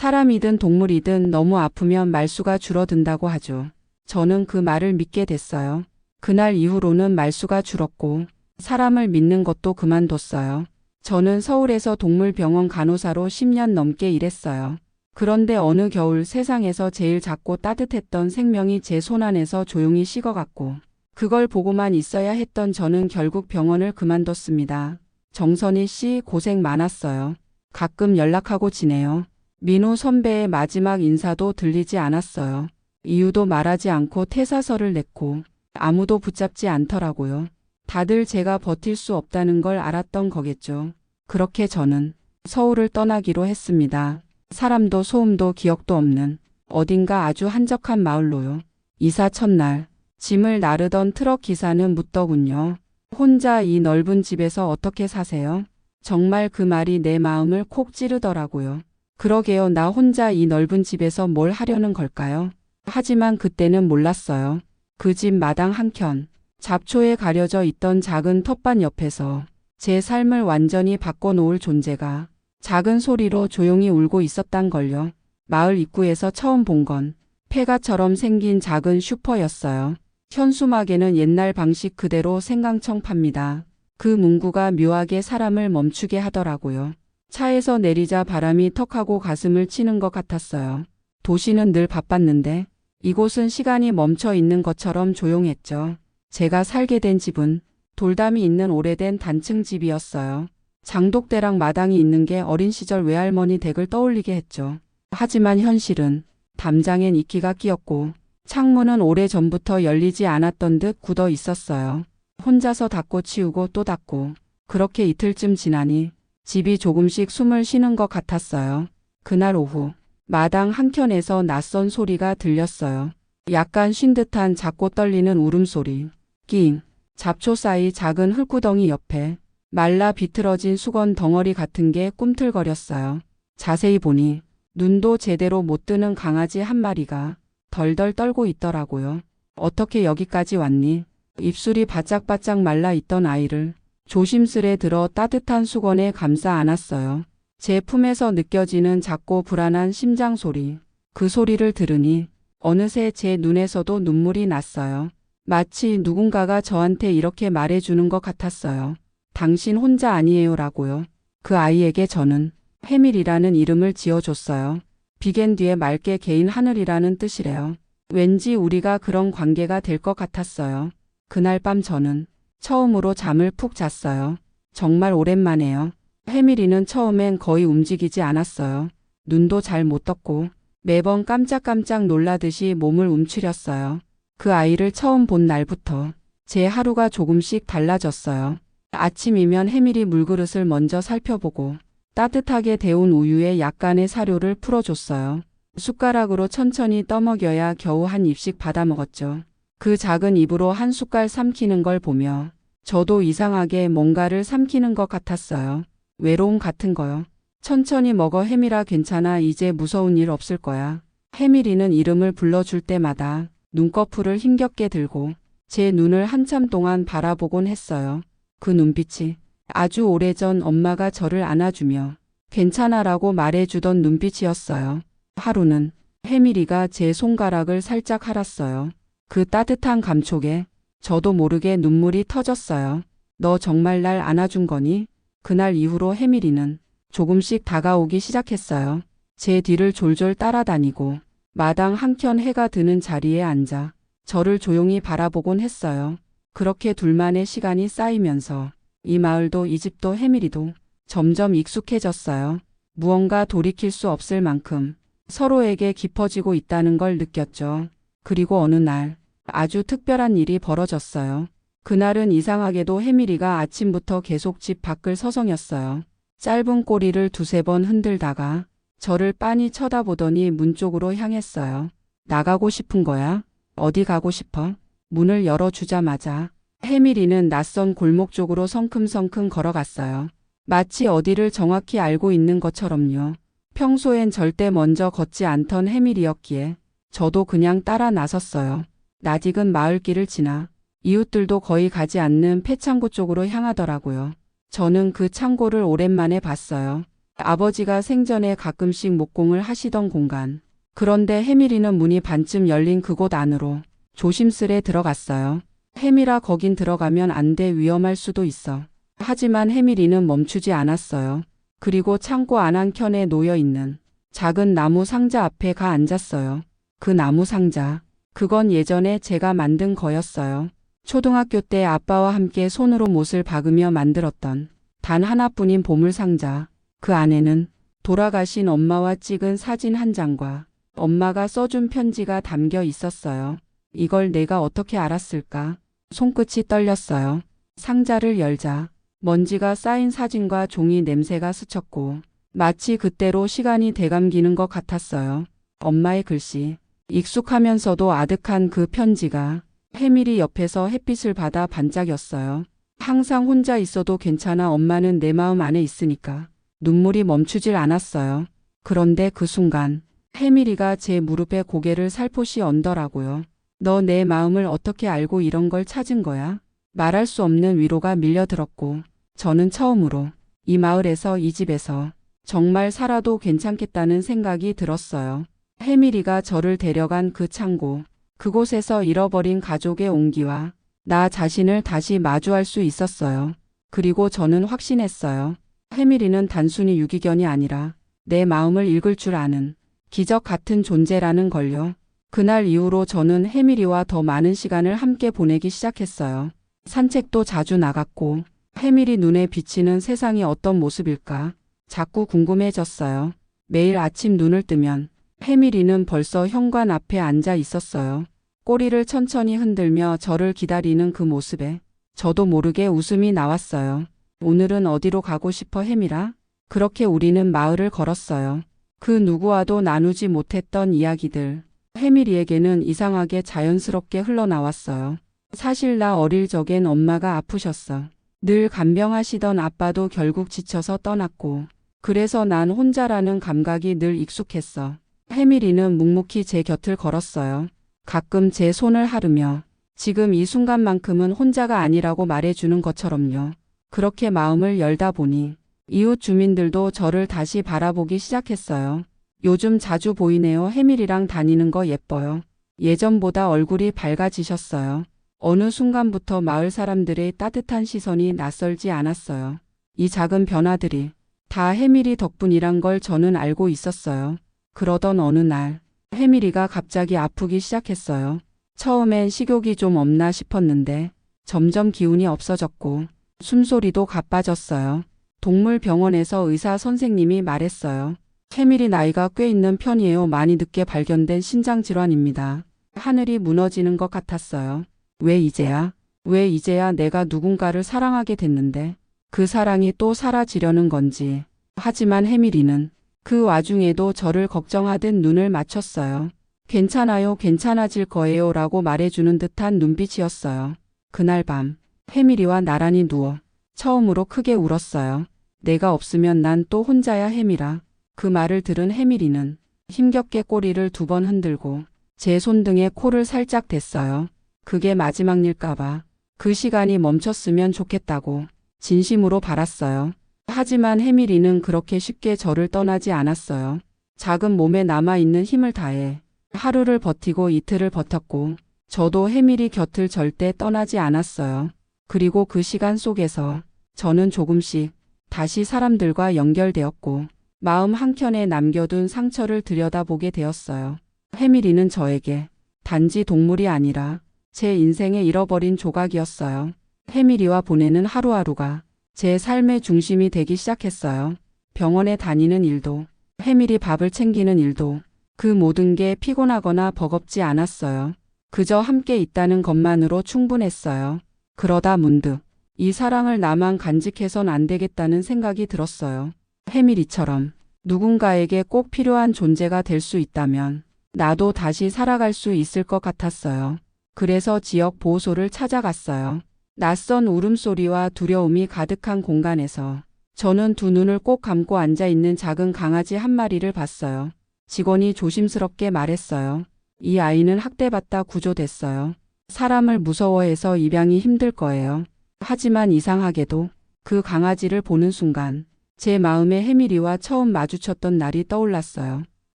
사람이든 동물이든 너무 아프면 말수가 줄어든다고 하죠. 저는 그 말을 믿게 됐어요. 그날 이후로는 말수가 줄었고 사람을 믿는 것도 그만뒀어요. 저는 서울에서 동물병원 간호사로 10년 넘게 일했어요. 그런데 어느 겨울 세상에서 제일 작고 따뜻했던 생명이 제 손안에서 조용히 식어갔고 그걸 보고만 있어야 했던 저는 결국 병원을 그만뒀습니다. 정선희 씨 고생 많았어요. 가끔 연락하고 지내요. 민호 선배의 마지막 인사도 들리지 않았어요. 이유도 말하지 않고 퇴사서를 냈고 아무도 붙잡지 않더라고요. 다들 제가 버틸 수 없다는 걸 알았던 거겠죠. 그렇게 저는 서울을 떠나기로 했습니다. 사람도 소음도 기억도 없는 어딘가 아주 한적한 마을로요. 이사 첫날 짐을 나르던 트럭 기사는 묻더군요. 혼자 이 넓은 집에서 어떻게 사세요? 정말 그 말이 내 마음을 콕 찌르더라고요. 그러게요. 나 혼자 이 넓은 집에서 뭘 하려는 걸까요? 하지만 그때는 몰랐어요. 그 집 마당 한켠 잡초에 가려져 있던 작은 텃밭 옆에서 제 삶을 완전히 바꿔놓을 존재가 작은 소리로 조용히 울고 있었단 걸요. 마을 입구에서 처음 본 건 폐가처럼 생긴 작은 슈퍼였어요. 현수막에는 옛날 방식 그대로 생강청 팝니다. 그 문구가 묘하게 사람을 멈추게 하더라고요. 차에서 내리자 바람이 턱하고 가슴을 치는 것 같았어요. 도시는 늘 바빴는데 이곳은 시간이 멈춰 있는 것처럼 조용했죠. 제가 살게 된 집은 돌담이 있는 오래된 단층 집이었어요. 장독대랑 마당이 있는 게 어린 시절 외할머니 댁을 떠올리게 했죠. 하지만 현실은 담장엔 이끼가 끼었고 창문은 오래전부터 열리지 않았던 듯 굳어 있었어요. 혼자서 닫고 치우고 또 닫고 그렇게 이틀쯤 지나니 집이 조금씩 숨을 쉬는 것 같았어요. 그날 오후 마당 한켠에서 낯선 소리가 들렸어요. 약간 쉰 듯한 작고 떨리는 울음소리. 낑. 잡초 사이 작은 흙구덩이 옆에 말라 비틀어진 수건 덩어리 같은 게 꿈틀거렸어요. 자세히 보니 눈도 제대로 못 뜨는 강아지 한 마리가 덜덜 떨고 있더라고요. 어떻게 여기까지 왔니? 입술이 바짝바짝 말라 있던 아이를 조심스레 들어 따뜻한 수건에 감싸 안았어요. 제 품에서 느껴지는 작고 불안한 심장 소리. 그 소리를 들으니 어느새 제 눈에서도 눈물이 났어요. 마치 누군가가 저한테 이렇게 말해주는 것 같았어요. 당신 혼자 아니에요 라고요. 그 아이에게 저는 해밀이라는 이름을 지어줬어요. 비겐 뒤에 맑게 개인 하늘이라는 뜻이래요. 왠지 우리가 그런 관계가 될 것 같았어요. 그날 밤 저는 처음으로 잠을 푹 잤어요. 정말 오랜만에요. 해밀이는 처음엔 거의 움직이지 않았어요. 눈도 잘 못 떴고 매번 깜짝깜짝 놀라듯이 몸을 움츠렸어요. 그 아이를 처음 본 날부터 제 하루가 조금씩 달라졌어요. 아침이면 해밀이 물그릇을 먼저 살펴보고 따뜻하게 데운 우유에 약간의 사료를 풀어줬어요. 숟가락으로 천천히 떠먹여야 겨우 한 입씩 받아 먹었죠. 그 작은 입으로 한 숟갈 삼키는 걸 보며 저도 이상하게 뭔가를 삼키는 것 같았어요. 외로움 같은 거요. 천천히 먹어 해밀아 괜찮아 이제 무서운 일 없을 거야. 해밀이는 이름을 불러줄 때마다 눈꺼풀을 힘겹게 들고 제 눈을 한참 동안 바라보곤 했어요. 그 눈빛이 아주 오래전 엄마가 저를 안아주며 괜찮아라고 말해주던 눈빛이었어요. 하루는 해밀이가 제 손가락을 살짝 핥았어요. 그 따뜻한 감촉에 저도 모르게 눈물이 터졌어요. 너 정말 날 안아준 거니? 그날 이후로 해밀이는 조금씩 다가오기 시작했어요. 제 뒤를 졸졸 따라다니고 마당 한켠 해가 드는 자리에 앉아 저를 조용히 바라보곤 했어요. 그렇게 둘만의 시간이 쌓이면서 이 마을도 이 집도 해밀이도 점점 익숙해졌어요. 무언가 돌이킬 수 없을 만큼 서로에게 깊어지고 있다는 걸 느꼈죠. 그리고 어느 날 아주 특별한 일이 벌어졌어요. 그날은 이상하게도 해밀이가 아침부터 계속 집 밖을 서성였어요. 짧은 꼬리를 두세 번 흔들다가 저를 빤히 쳐다보더니 문 쪽으로 향했어요. 나가고 싶은 거야? 어디 가고 싶어? 문을 열어주자마자 해밀이는 낯선 골목 쪽으로 성큼성큼 걸어갔어요. 마치 어디를 정확히 알고 있는 것처럼요. 평소엔 절대 먼저 걷지 않던 해밀이었기에 저도 그냥 따라 나섰어요. 낯익은 마을길을 지나 이웃들도 거의 가지 않는 폐창고 쪽으로 향하더라고요. 저는 그 창고를 오랜만에 봤어요. 아버지가 생전에 가끔씩 목공을 하시던 공간. 그런데 혜밀이는 문이 반쯤 열린 그곳 안으로 조심스레 들어갔어요. 혜밀아, 거긴 들어가면 안 돼. 위험할 수도 있어. 하지만 혜밀이는 멈추지 않았어요. 그리고 창고 안 한켠에 놓여 있는 작은 나무 상자 앞에 가 앉았어요. 그 나무 상자. 그건 예전에 제가 만든 거였어요. 초등학교 때 아빠와 함께 손으로 못을 박으며 만들었던 단 하나뿐인 보물 상자. 그 안에는 돌아가신 엄마와 찍은 사진 한 장과 엄마가 써준 편지가 담겨 있었어요. 이걸 내가 어떻게 알았을까? 손끝이 떨렸어요. 상자를 열자 먼지가 쌓인 사진과 종이 냄새가 스쳤고 마치 그때로 시간이 되감기는 것 같았어요. 엄마의 글씨. 익숙하면서도 아득한 그 편지가 혜밀이 옆에서 햇빛을 받아 반짝였어요. 항상 혼자 있어도 괜찮아. 엄마는 내 마음 안에 있으니까. 눈물이 멈추질 않았어요. 그런데 그 순간 혜밀이가 제 무릎에 고개를 살포시 얹더라고요. 너 내 마음을 어떻게 알고 이런 걸 찾은 거야? 말할 수 없는 위로가 밀려들었고 저는 처음으로 이 마을에서, 이 집에서 정말 살아도 괜찮겠다는 생각이 들었어요. 혜밀이가 저를 데려간 그 창고, 그곳에서 잃어버린 가족의 온기와 나 자신을 다시 마주할 수 있었어요. 그리고 저는 확신했어요. 혜밀이는 단순히 유기견이 아니라 내 마음을 읽을 줄 아는 기적 같은 존재라는 걸요. 그날 이후로 저는 혜밀이와 더 많은 시간을 함께 보내기 시작했어요. 산책도 자주 나갔고 혜밀이 눈에 비치는 세상이 어떤 모습일까 자꾸 궁금해졌어요. 매일 아침 눈을 뜨면 혜밀이는 벌써 현관 앞에 앉아 있었어요. 꼬리를 천천히 흔들며 저를 기다리는 그 모습에 저도 모르게 웃음이 나왔어요. 오늘은 어디로 가고 싶어, 혜밀아? 그렇게 우리는 마을을 걸었어요. 그 누구와도 나누지 못했던 이야기들. 혜밀이에게는 이상하게 자연스럽게 흘러나왔어요. 사실 나 어릴 적엔 엄마가 아프셨어. 늘 간병하시던 아빠도 결국 지쳐서 떠났고 그래서 난 혼자라는 감각이 늘 익숙했어. 혜밀이는 묵묵히 제 곁을 걸었어요. 가끔 제 손을 하르며 지금 이 순간만큼은 혼자가 아니라고 말해주는 것처럼요. 그렇게 마음을 열다 보니 이웃 주민들도 저를 다시 바라보기 시작했어요. 요즘 자주 보이네요. 혜밀이랑 다니는 거 예뻐요. 예전보다 얼굴이 밝아지셨어요. 어느 순간부터 마을 사람들의 따뜻한 시선이 낯설지 않았어요. 이 작은 변화들이 다 혜밀이 덕분이란 걸 저는 알고 있었어요. 그러던 어느 날 혜밀이가 갑자기 아프기 시작했어요. 처음엔 식욕이 좀 없나 싶었는데 점점 기운이 없어졌고 숨소리도 가빠졌어요. 동물병원에서 의사 선생님이 말했어요. 혜밀이 나이가 꽤 있는 편이에요. 많이 늦게 발견된 신장질환입니다. 하늘이 무너지는 것 같았어요. 왜 이제야 내가 누군가를 사랑하게 됐는데 그 사랑이 또 사라지려는 건지. 하지만 혜밀이는 그 와중에도 저를 걱정하듯 눈을 맞췄어요. 괜찮아요, 괜찮아질 거예요 라고 말해주는 듯한 눈빛이었어요. 그날 밤 혜밀이와 나란히 누워 처음으로 크게 울었어요. 내가 없으면 난 또 혼자야, 혜밀아. 그 말을 들은 혜밀이는 힘겹게 꼬리를 2번 흔들고 제 손등에 코를 살짝 댔어요. 그게 마지막 일까봐. 그 시간이 멈췄으면 좋겠다고 진심으로 바랐어요. 하지만 혜밀이는 그렇게 쉽게 저를 떠나지 않았어요. 작은 몸에 남아있는 힘을 다해 하루를 버티고 이틀을 버텼고 저도 혜밀이 곁을 절대 떠나지 않았어요. 그리고 그 시간 속에서 저는 조금씩 다시 사람들과 연결되었고 마음 한켠에 남겨둔 상처를 들여다보게 되었어요. 혜밀이는 저에게 단지 동물이 아니라 제 인생의 잃어버린 조각이었어요. 혜밀이와 보내는 하루하루가 제 삶의 중심이 되기 시작했어요. 병원에 다니는 일도, 혜밀이 밥을 챙기는 일도, 그 모든 게 피곤하거나 버겁지 않았어요. 그저 함께 있다는 것만으로 충분했어요. 그러다 문득 이 사랑을 나만 간직해선 안 되겠다는 생각이 들었어요. 혜밀이처럼 누군가에게 꼭 필요한 존재가 될 수 있다면 나도 다시 살아갈 수 있을 것 같았어요. 그래서 지역 보호소를 찾아갔어요. 낯선 울음소리와 두려움이 가득한 공간에서 저는 2눈을 꼭 감고 앉아있는 작은 강아지 한 마리를 봤어요. 직원이 조심스럽게 말했어요. 이 아이는 학대받다 구조됐어요. 사람을 무서워해서 입양이 힘들 거예요. 하지만 이상하게도 그 강아지를 보는 순간 제 마음에 해밀이와 처음 마주쳤던 날이 떠올랐어요.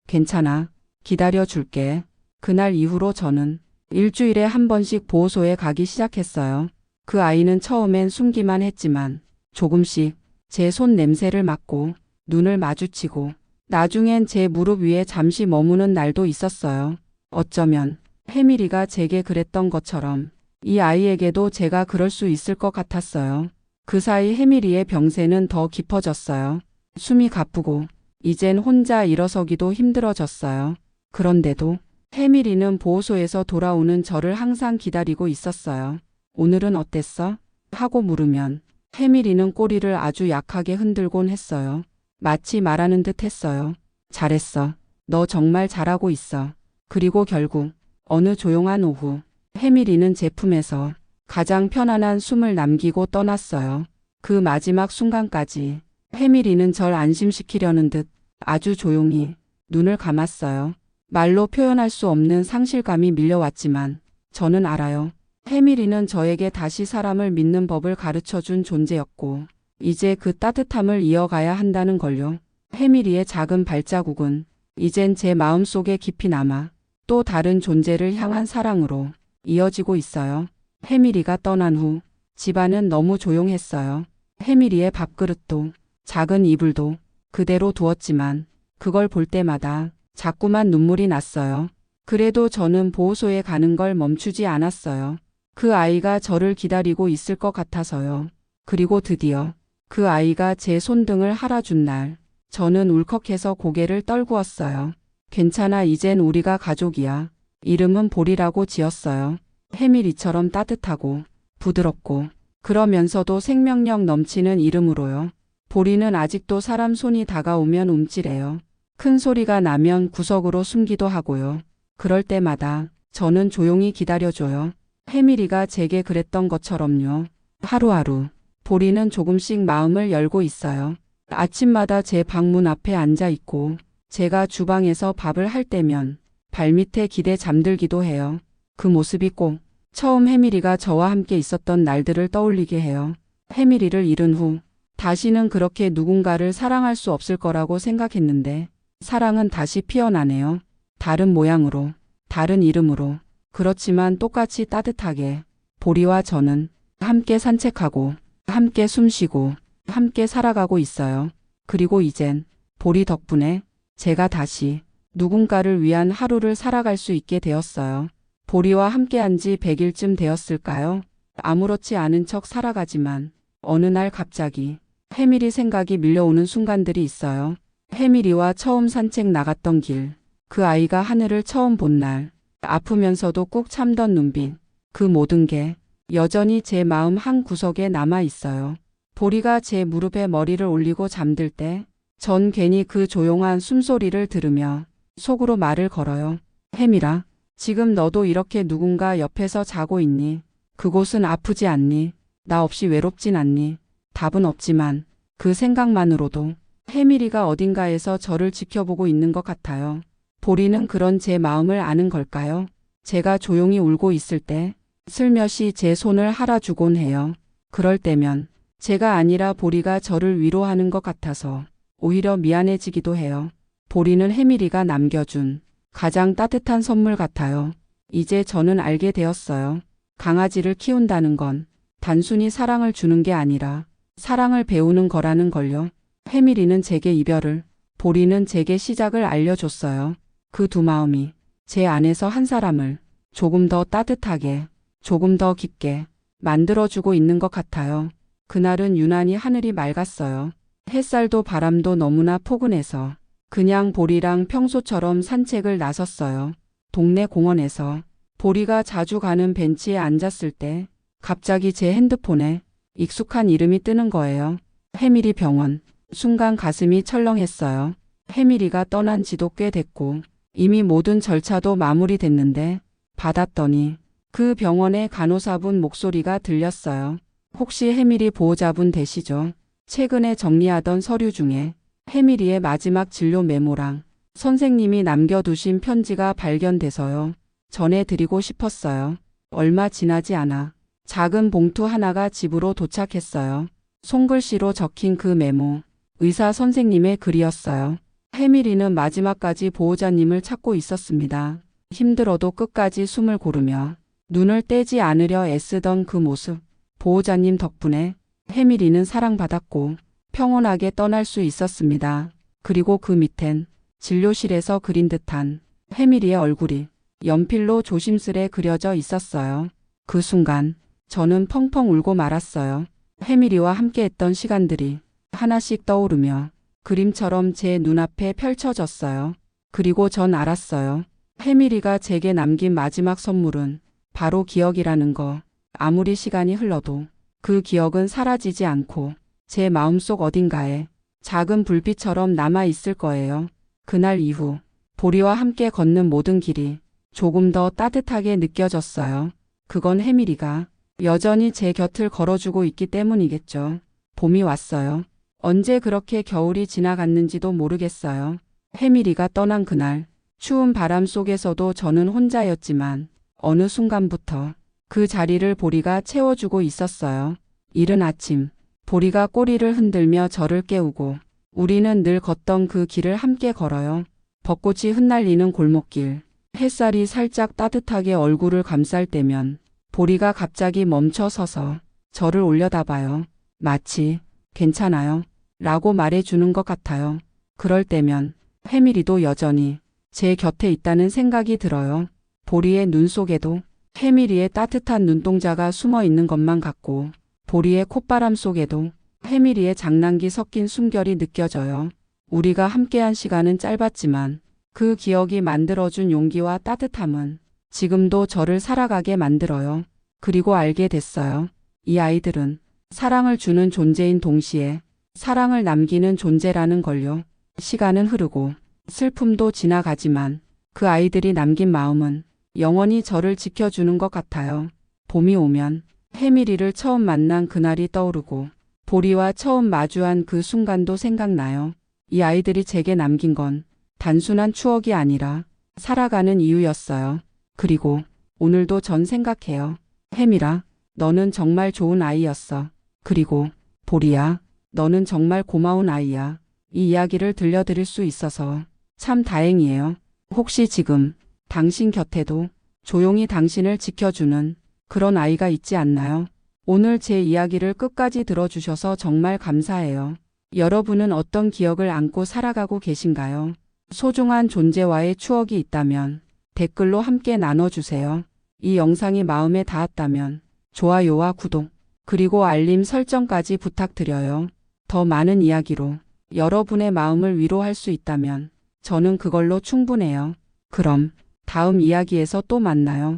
괜찮아. 기다려줄게. 그날 이후로 저는 일주일에 한 번씩 보호소에 가기 시작했어요. 그 아이는 처음엔 숨기만 했지만 조금씩 제 손 냄새를 맡고 눈을 마주치고 나중엔 제 무릎 위에 잠시 머무는 날도 있었어요. 어쩌면 해밀이가 제게 그랬던 것처럼 이 아이에게도 제가 그럴 수 있을 것 같았어요. 그 사이 해밀이의 병세는 더 깊어졌어요. 숨이 가쁘고 이젠 혼자 일어서기도 힘들어졌어요. 그런데도 해밀이는 보호소에서 돌아오는 저를 항상 기다리고 있었어요. 오늘은 어땠어? 하고 물으면 해밀이는 꼬리를 아주 약하게 흔들곤 했어요. 마치 말하는 듯 했어요. 잘했어. 너 정말 잘하고 있어. 그리고 결국 어느 조용한 오후 해밀이는 제 품에서 가장 편안한 숨을 남기고 떠났어요. 그 마지막 순간까지 해밀이는 절 안심시키려는 듯 아주 조용히 눈을 감았어요. 말로 표현할 수 없는 상실감이 밀려왔지만 저는 알아요. 해밀이는 저에게 다시 사람을 믿는 법을 가르쳐준 존재였고 이제 그 따뜻함을 이어가야 한다는 걸요. 해밀이의 작은 발자국은 이젠 제 마음속에 깊이 남아 또 다른 존재를 향한 사랑으로 이어지고 있어요. 해밀이가 떠난 후 집안은 너무 조용했어요. 해밀이의 밥그릇도 작은 이불도 그대로 두었지만 그걸 볼 때마다 자꾸만 눈물이 났어요. 그래도 저는 보호소에 가는 걸 멈추지 않았어요. 그 아이가 저를 기다리고 있을 것 같아서요. 그리고 드디어 그 아이가 제 손등을 할아준 날, 저는 울컥해서 고개를 떨구었어요. 괜찮아, 이젠 우리가 가족이야. 이름은 보리라고 지었어요. 해밀이처럼 따뜻하고 부드럽고 그러면서도 생명력 넘치는 이름으로요. 보리는 아직도 사람 손이 다가오면 움찔해요. 큰 소리가 나면 구석으로 숨기도 하고요. 그럴 때마다 저는 조용히 기다려줘요. 해밀이가 제게 그랬던 것처럼요. 하루하루 보리는 조금씩 마음을 열고 있어요. 아침마다 제 방문 앞에 앉아 있고 제가 주방에서 밥을 할 때면 발밑에 기대 잠들기도 해요. 그 모습이 꼭 처음 해밀이가 저와 함께 있었던 날들을 떠올리게 해요. 해밀이를 잃은 후 다시는 그렇게 누군가를 사랑할 수 없을 거라고 생각했는데 사랑은 다시 피어나네요. 다른 모양으로, 다른 이름으로. 그렇지만 똑같이 따뜻하게 보리와 저는 함께 산책하고 함께 숨쉬고 함께 살아가고 있어요. 그리고 이젠 보리 덕분에 제가 다시 누군가를 위한 하루를 살아갈 수 있게 되었어요. 보리와 함께한 지 100일쯤 되었을까요? 아무렇지 않은 척 살아가지만 어느 날 갑자기 해밀이 생각이 밀려오는 순간들이 있어요. 해밀이와 처음 산책 나갔던 길, 그 아이가 하늘을 처음 본 날, 아프면서도 꾹 참던 눈빛, 그 모든 게 여전히 제 마음 한 구석에 남아 있어요. 보리가 제 무릎에 머리를 올리고 잠들 때, 전 괜히 그 조용한 숨소리를 들으며 속으로 말을 걸어요. 해밀아, 지금 너도 이렇게 누군가 옆에서 자고 있니? 그곳은 아프지 않니? 나 없이 외롭진 않니? 답은 없지만 그 생각만으로도 해밀이가 어딘가에서 저를 지켜보고 있는 것 같아요. 보리는 그런 제 마음을 아는 걸까요? 제가 조용히 울고 있을 때 슬며시 제 손을 할아주곤 해요. 그럴 때면 제가 아니라 보리가 저를 위로하는 것 같아서 오히려 미안해지기도 해요. 보리는 해밀이가 남겨준 가장 따뜻한 선물 같아요. 이제 저는 알게 되었어요. 강아지를 키운다는 건 단순히 사랑을 주는 게 아니라 사랑을 배우는 거라는 걸요. 해밀이는 제게 이별을, 보리는 제게 시작을 알려줬어요. 그 두 마음이 제 안에서 한 사람을 조금 더 따뜻하게, 조금 더 깊게 만들어주고 있는 것 같아요. 그날은 유난히 하늘이 맑았어요. 햇살도 바람도 너무나 포근해서 그냥 보리랑 평소처럼 산책을 나섰어요. 동네 공원에서 보리가 자주 가는 벤치에 앉았을 때 갑자기 제 핸드폰에 익숙한 이름이 뜨는 거예요. 해밀이 병원. 순간 가슴이 철렁했어요. 해밀이가 떠난 지도 꽤 됐고 이미 모든 절차도 마무리됐는데 받았더니 그 병원의 간호사분 목소리가 들렸어요. 혹시 해밀이 보호자분 되시죠? 최근에 정리하던 서류 중에 해밀이의 마지막 진료 메모랑 선생님이 남겨두신 편지가 발견돼서요. 전해드리고 싶었어요. 얼마 지나지 않아 작은 봉투 하나가 집으로 도착했어요. 손글씨로 적힌 그 메모. 의사 선생님의 글이었어요. 해밀이는 마지막까지 보호자님을 찾고 있었습니다. 힘들어도 끝까지 숨을 고르며 눈을 떼지 않으려 애쓰던 그 모습. 보호자님 덕분에 해밀이는 사랑받았고 평온하게 떠날 수 있었습니다. 그리고 그 밑엔 진료실에서 그린 듯한 해밀이의 얼굴이 연필로 조심스레 그려져 있었어요. 그 순간 저는 펑펑 울고 말았어요. 해밀이와 함께했던 시간들이 하나씩 떠오르며 그림처럼 제 눈앞에 펼쳐졌어요. 그리고 전 알았어요. 해밀이가 제게 남긴 마지막 선물은 바로 기억이라는 거. 아무리 시간이 흘러도 그 기억은 사라지지 않고 제 마음속 어딘가에 작은 불빛처럼 남아 있을 거예요. 그날 이후 보리와 함께 걷는 모든 길이 조금 더 따뜻하게 느껴졌어요. 그건 해밀이가 여전히 제 곁을 걸어주고 있기 때문이겠죠. 봄이 왔어요. 언제 그렇게 겨울이 지나갔는지도 모르겠어요. 해밀이가 떠난 그날 추운 바람 속에서도 저는 혼자였지만 어느 순간부터 그 자리를 보리가 채워주고 있었어요. 이른 아침 보리가 꼬리를 흔들며 저를 깨우고 우리는 늘 걷던 그 길을 함께 걸어요. 벚꽃이 흩날리는 골목길, 햇살이 살짝 따뜻하게 얼굴을 감쌀 때면 보리가 갑자기 멈춰 서서 저를 올려다봐요. 마치 괜찮아요 라고 말해주는 것 같아요. 그럴 때면 해밀이도 여전히 제 곁에 있다는 생각이 들어요. 보리의 눈 속에도 해밀이의 따뜻한 눈동자가 숨어 있는 것만 같고 보리의 콧바람 속에도 해밀이의 장난기 섞인 숨결이 느껴져요. 우리가 함께한 시간은 짧았지만 그 기억이 만들어준 용기와 따뜻함은 지금도 저를 살아가게 만들어요. 그리고 알게 됐어요. 이 아이들은 사랑을 주는 존재인 동시에 사랑을 남기는 존재라는 걸요. 시간은 흐르고 슬픔도 지나가지만 그 아이들이 남긴 마음은 영원히 저를 지켜주는 것 같아요. 봄이 오면 해밀이를 처음 만난 그날이 떠오르고 보리와 처음 마주한 그 순간도 생각나요. 이 아이들이 제게 남긴 건 단순한 추억이 아니라 살아가는 이유였어요. 그리고 오늘도 전 생각해요. 해밀아, 너는 정말 좋은 아이였어. 그리고 보리야, 너는 정말 고마운 아이야. 이 이야기를 들려드릴 수 있어서 참 다행이에요. 혹시 지금 당신 곁에도 조용히 당신을 지켜주는 그런 아이가 있지 않나요? 오늘 제 이야기를 끝까지 들어주셔서 정말 감사해요. 여러분은 어떤 기억을 안고 살아가고 계신가요? 소중한 존재와의 추억이 있다면 댓글로 함께 나눠주세요. 이 영상이 마음에 닿았다면 좋아요와 구독, 그리고 알림 설정까지 부탁드려요. 더 많은 이야기로 여러분의 마음을 위로할 수 있다면 저는 그걸로 충분해요. 그럼 다음 이야기에서 또 만나요.